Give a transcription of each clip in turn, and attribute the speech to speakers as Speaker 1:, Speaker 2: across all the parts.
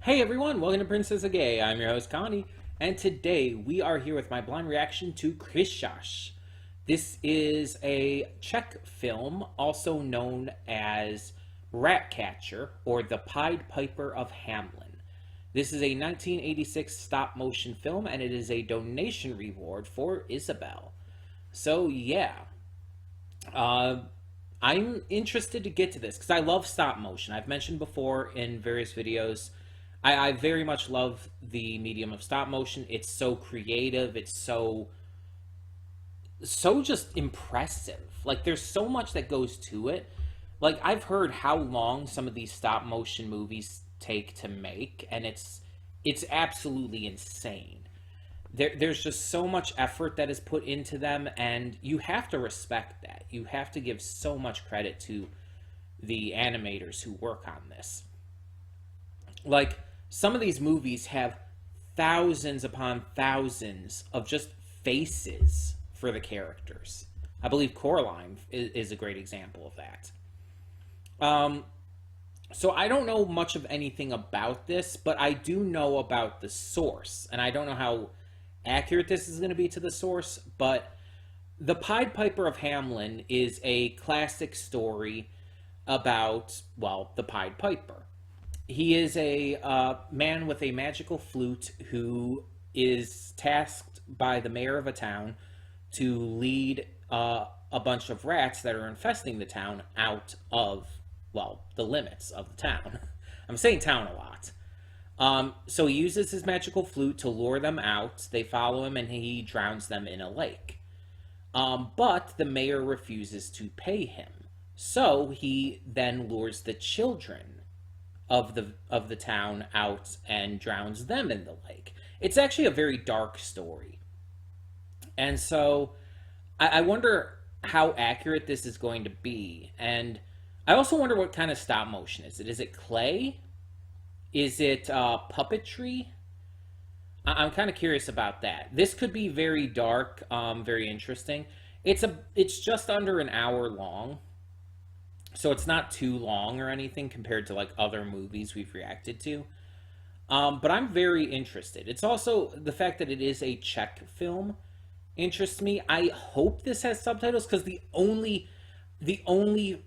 Speaker 1: Hey everyone, welcome to Princess of Gay. I'm your host Connie, and today we are here with my blind reaction to Krysař. This is a Czech film, also known as Ratcatcher or The Pied Piper of Hamelin. This is a 1986 stop motion film, and it is a donation reward for Isabel. So yeah, uh, I'm interested to get to this because I love stop motion. I've mentioned before in various videos. I very much love the medium of stop motion. It's so creative. It's so just impressive. Like there's so much that goes to it. Like I've heard how long some of these stop motion movies take to make, and it's absolutely insane. There's just so much effort that is put into them, and you have to respect that. You have to give so much credit to the animators who work on this. Like some of these movies have thousands upon thousands of just faces for the characters. I believe Coraline is a great example of that. Um, so I don't know much of anything about this, but I do know about the source, and I don't know how accurate this is going to be to the source, but The Pied Piper of Hamelin is a classic story about, well, the Pied Piper. He is a man with a magical flute who is tasked by the mayor of a town to lead a bunch of rats that are infesting the town out of, well, the limits of the town. I'm saying town a lot. So he uses his magical flute to lure them out. They follow him and he drowns them in a lake. But the mayor refuses to pay him. So he then lures the children of the town out and drowns them in the lake. It's actually a very dark story. And so I wonder how accurate this is going to be. And I also wonder what kind of stop motion is it? Is it clay? Is it puppetry? I'm kind of curious about that. This could be very dark, very interesting. It's just under an hour long, so it's not too long or anything compared to like other movies we've reacted to. But I'm very interested. It's also the fact that it is a Czech film interests me. I hope this has subtitles because the only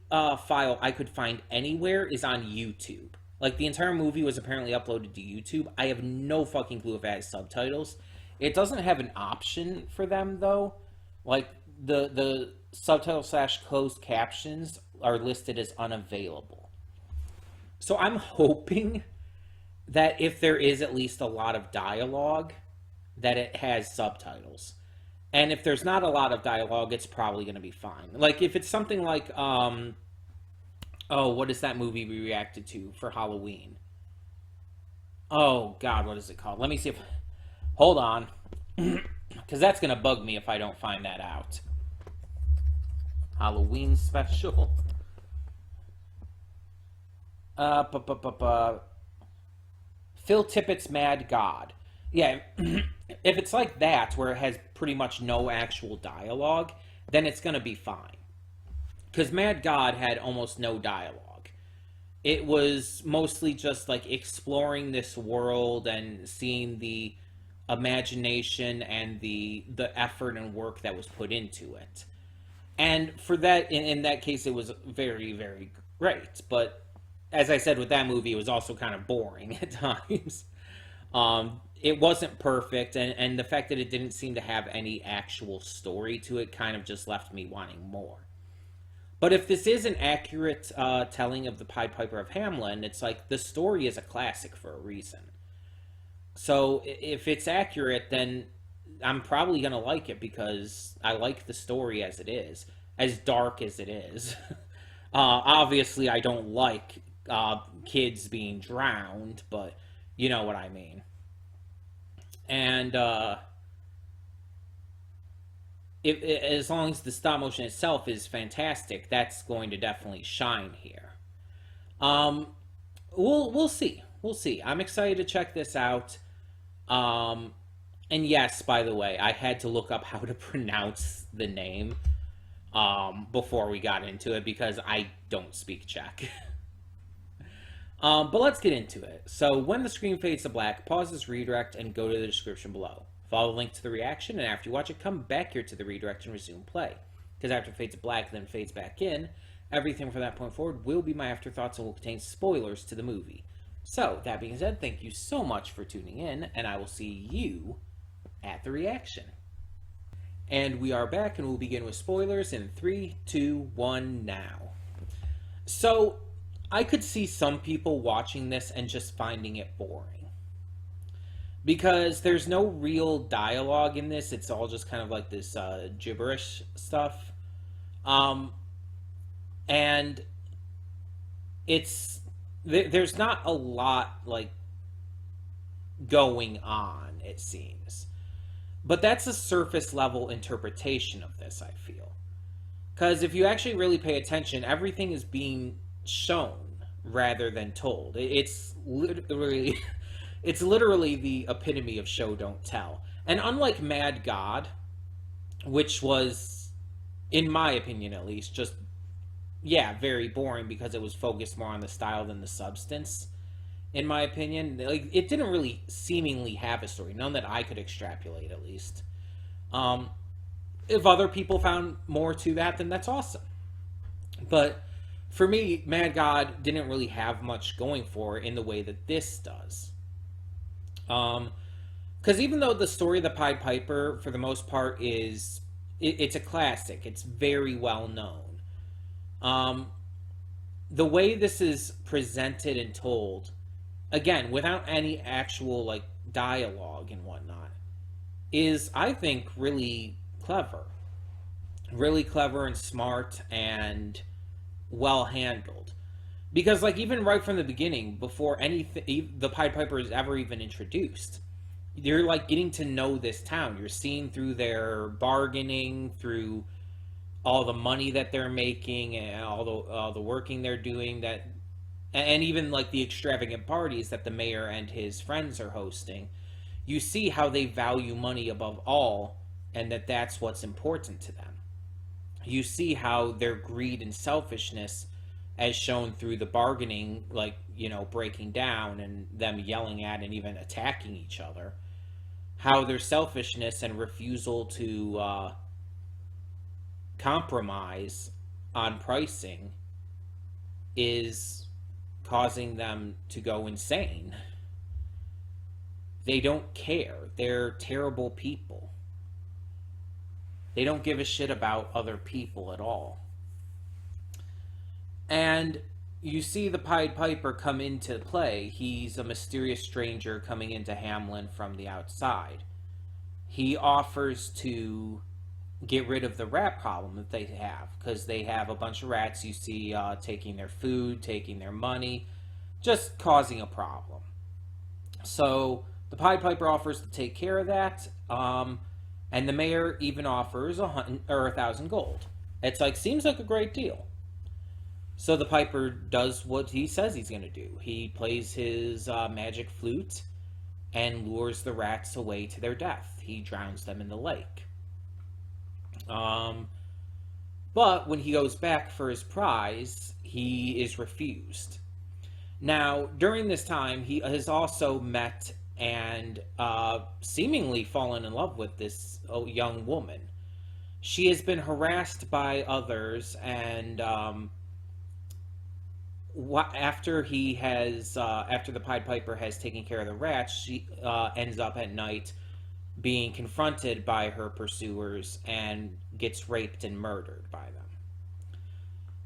Speaker 1: file I could find anywhere is on YouTube. Like the entire movie was apparently uploaded to YouTube. I have no fucking clue if it has subtitles. It doesn't have an option for them though. Like the subtitle slash closed captions are listed as unavailable. So I'm hoping that if there is at least a lot of dialogue, that it has subtitles. And if there's not a lot of dialogue, it's probably going to be fine. Like if it's something like oh, what is that movie we reacted to for Halloween? Oh god, what is it called? Let me see if hold on. Cuz that's going to bug me if I don't find that out. Halloween special. Uh, bu- bu- bu- bu- Phil Tippett's Mad God. Yeah, if it's like that, where it has pretty much no actual dialogue, then it's going to be fine. Because Mad God had almost no dialogue. It was mostly just like exploring this world and seeing the imagination and the effort and work that was put into it. And for that, in that case, it was very, very great. But as I said with that movie, it was also kind of boring at times. It wasn't perfect, and the fact that it didn't seem to have any actual story to it kind of just left me wanting more. But if this is an accurate telling of the Pied Piper of Hamelin, it's like the story is a classic for a reason. So if it's accurate, then I'm probably gonna like it because I like the story as it is, as dark as it is. Obviously, I don't like kids being drowned, but you know what I mean. And as long as the stop motion itself is fantastic, that's going to definitely shine here. Um, we'll see. We'll see. I'm excited to check this out. Um, and yes, by the way, I had to look up how to pronounce the name before we got into it because I don't speak Czech. But let's get into it. So when the screen fades to black, pause this redirect and go to the description below. Follow the link to the reaction, and after you watch it, come back here to the redirect and resume play. Because after it fades to black, then fades back in, everything from that point forward will be my afterthoughts and will contain spoilers to the movie. So, that being said, thank you so much for tuning in, and I will see you at the reaction. And we are back, and we'll begin with spoilers in 3, 2, 1, now. So, I could see some people watching this and just finding it boring. Because there's no real dialogue in this, it's all just kind of like this gibberish stuff. And there's not a lot, like, going on, it seems. But that's a surface level interpretation of this, I feel. Because if you actually really pay attention, everything is being shown rather than told. It's literally the epitome of show don't tell. And unlike Mad God, which was, in my opinion at least, just, yeah, very boring because it was focused more on the style than the substance, in my opinion. Like, it didn't really seemingly have a story, none that I could extrapolate at least. If other people found more to that, then that's awesome. But for me, Mad God didn't really have much going for it in the way that this does. Because even though the story of the Pied Piper, for the most part, it's a classic. It's very well known. The way this is presented and told, again, without any actual, like, dialogue and whatnot, is, I think, really clever. Really clever and smart and well handled. Because, like, even right from the beginning, before anything, the Pied Piper is ever even introduced, you're, like, getting to know this town. You're seeing through their bargaining, through all the money that they're making, and all the working they're doing, that, and even, like, the extravagant parties that the mayor and his friends are hosting. You see how they value money above all, and that's what's important to them. You see how their greed and selfishness, as shown through the bargaining, like, you know, breaking down and them yelling at and even attacking each other, how their selfishness and refusal to compromise on pricing is causing them to go insane. They don't care. They're terrible people. They don't give a shit about other people at all. And you see the Pied Piper come into play. He's a mysterious stranger coming into Hamlin from the outside. He offers to get rid of the rat problem that they have, because they have a bunch of rats you see taking their food, taking their money, just causing a problem. So the Pied Piper offers to take care of that, and the mayor even offers 1,000 gold. It's like, seems like a great deal. So the Piper does what he says he's going to do. He plays his magic flute and lures the rats away to their death. He drowns them in the lake. But when he goes back for his prize, he is refused. Now, during this time, he has also met and seemingly fallen in love with this young woman. She has been harassed by others, and after the Pied Piper has taken care of the rats, she ends up at night being confronted by her pursuers and gets raped and murdered by them.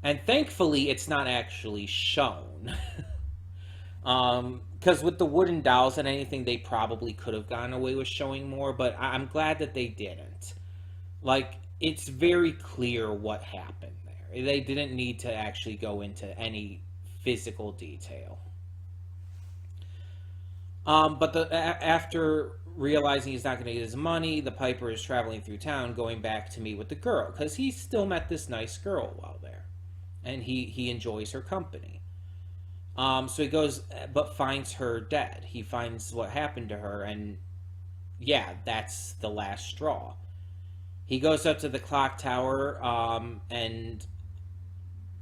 Speaker 1: And thankfully, it's not actually shown. Because with the wooden dolls and anything, they probably could have gotten away with showing more, but I'm glad that they didn't. Like, it's very clear what happened there. They didn't need to actually go into any physical detail. But after realizing he's not going to get his money, the Piper is traveling through town, going back to meet with the girl, because he still met this nice girl while there, and he enjoys her company. So he goes, but finds her dead. He finds what happened to her, and yeah, that's the last straw. He goes up to the clock tower, and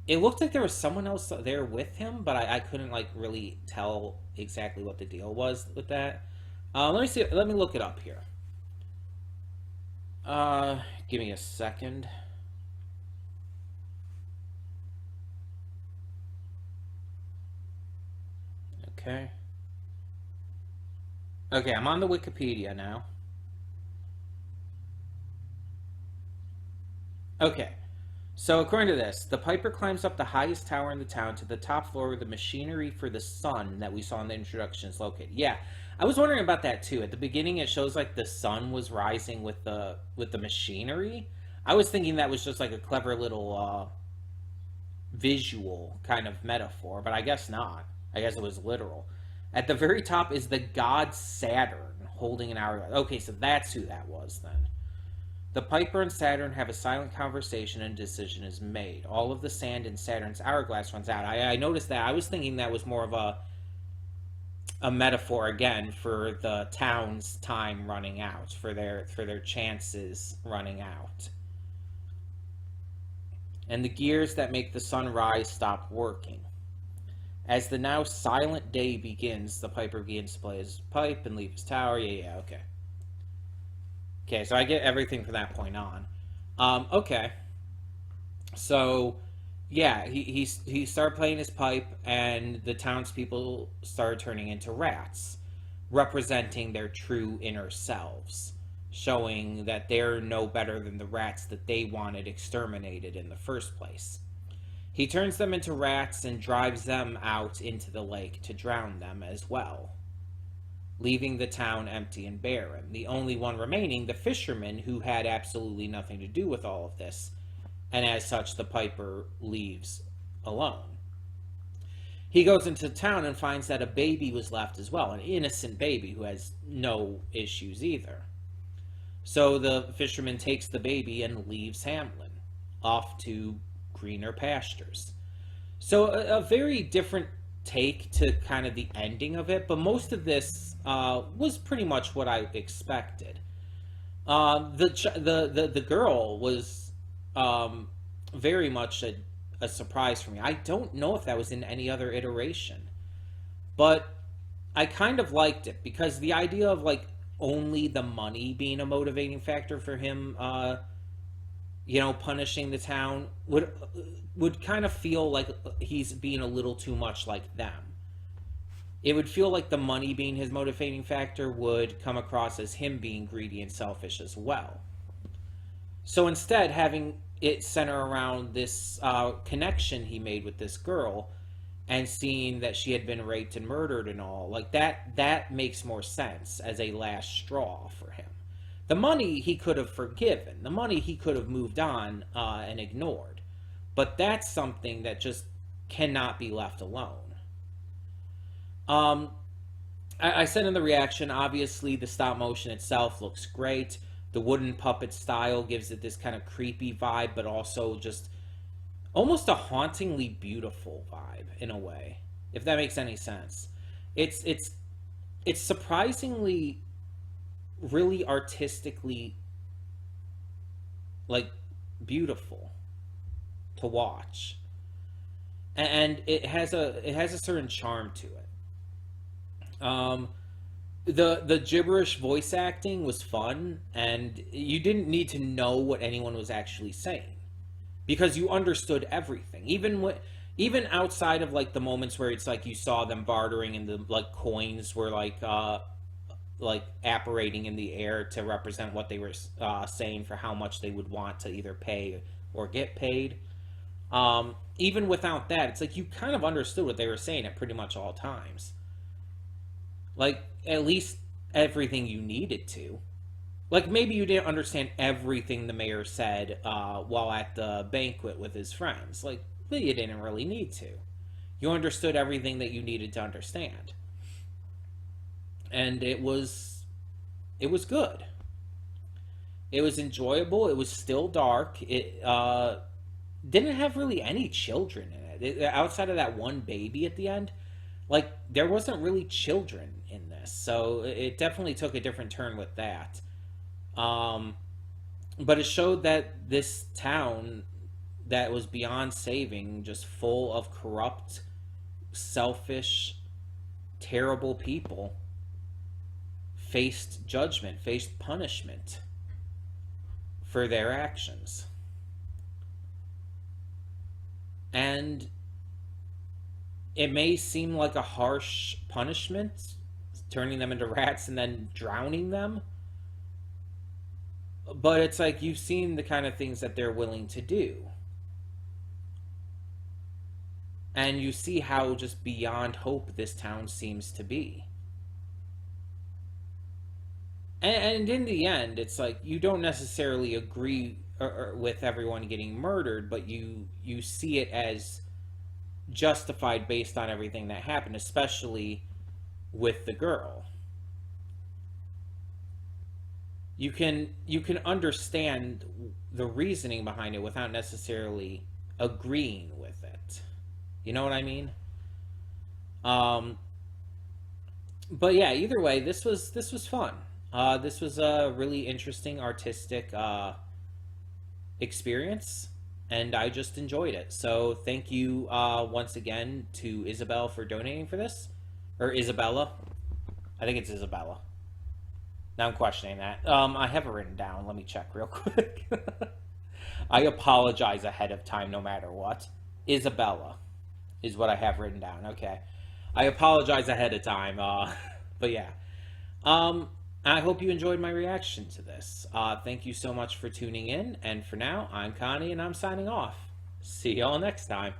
Speaker 1: it looked like there was someone else there with him, but I couldn't like really tell exactly what the deal was with that. Let me see. Let me look it up here. Give me a second. Okay. Okay, I'm on the Wikipedia now. Okay. So, according to this, the Piper climbs up the highest tower in the town to the top floor where the machinery for the sun that we saw in the introduction is located. Yeah, I was wondering about that too. At the beginning, it shows like the sun was rising with the machinery. I was thinking that was just like a clever little visual kind of metaphor, but I guess not. I guess it was literal. At the very top is the god Saturn holding an hourglass. Okay, so that's who that was then. The Piper and Saturn have a silent conversation and a decision is made. All of the sand in Saturn's hourglass runs out. I noticed that. I was thinking that was more of a metaphor again for the town's time running out, for their chances running out. And the gears that make the sun rise stop working. As the now silent day begins, the Piper begins to play his pipe and leave his tower. Yeah, okay. Okay, so I get everything from that point on. Okay. So, yeah, he started playing his pipe, and the townspeople started turning into rats, representing their true inner selves, showing that they're no better than the rats that they wanted exterminated in the first place. He turns them into rats and drives them out into the lake to drown them as well, leaving the town empty and barren. The only one remaining, the fisherman, who had absolutely nothing to do with all of this, and as such, the Piper leaves alone. He goes into town and finds that a baby was left as well, an innocent baby who has no issues either. So the fisherman takes the baby and leaves Hamlin, off to greener pastures. So a very different take to kind of the ending of it, but most of this was pretty much what I expected. The girl was very much a surprise for me. I don't know if that was in any other iteration, but I kind of liked it because the idea of like only the money being a motivating factor for him, punishing the town would kind of feel like he's being a little too much like them. It would feel like the money being his motivating factor would come across as him being greedy and selfish as well. So instead, having it center around this connection he made with this girl and seeing that she had been raped and murdered and all, like that makes more sense as a last straw for him. The money he could have forgiven. The money he could have moved on and ignored. But that's something that just cannot be left alone. I said in the reaction, obviously the stop motion itself looks great. The wooden puppet style gives it this kind of creepy vibe, but also just almost a hauntingly beautiful vibe in a way, if that makes any sense. It's surprisingly really artistically like beautiful to watch, and it has a certain charm to it. The gibberish voice acting was fun, and you didn't need to know what anyone was actually saying because you understood everything, even outside of like the moments where it's like you saw them bartering and the like coins were like apparating in the air to represent what they were saying for how much they would want to either pay or get paid. Even without that, it's like you kind of understood what they were saying at pretty much all times. Like, at least everything you needed to. Like, maybe you didn't understand everything the mayor said while at the banquet with his friends. Like, but you didn't really need to. You understood everything that you needed to understand. And it was good. It was enjoyable. It was still dark. It didn't have really any children in it. Outside of that one baby at the end, like, there wasn't really children in this. So it definitely took a different turn with that. But it showed that this town that was beyond saving, just full of corrupt, selfish, terrible people, faced judgment, faced punishment for their actions. And it may seem like a harsh punishment, turning them into rats and then drowning them, but it's like you've seen the kind of things that they're willing to do. And you see how just beyond hope this town seems to be. And in the end, it's like you don't necessarily agree with everyone getting murdered, but you see it as justified based on everything that happened, especially with the girl. You can understand the reasoning behind it without necessarily agreeing with it. You know what I mean? Um, but yeah, either way, this was fun. This was a really interesting artistic experience, and I just enjoyed it. So thank you once again to Isabel for donating for this, or Isabella. I think it's Isabella. Now I'm questioning that. I have it written down. Let me check real quick. I apologize ahead of time, no matter what. Isabella is what I have written down. Okay, I apologize ahead of time. But yeah. Um, I hope you enjoyed my reaction to this. Thank you so much for tuning in. And for now, I'm Connie and I'm signing off. See y'all next time.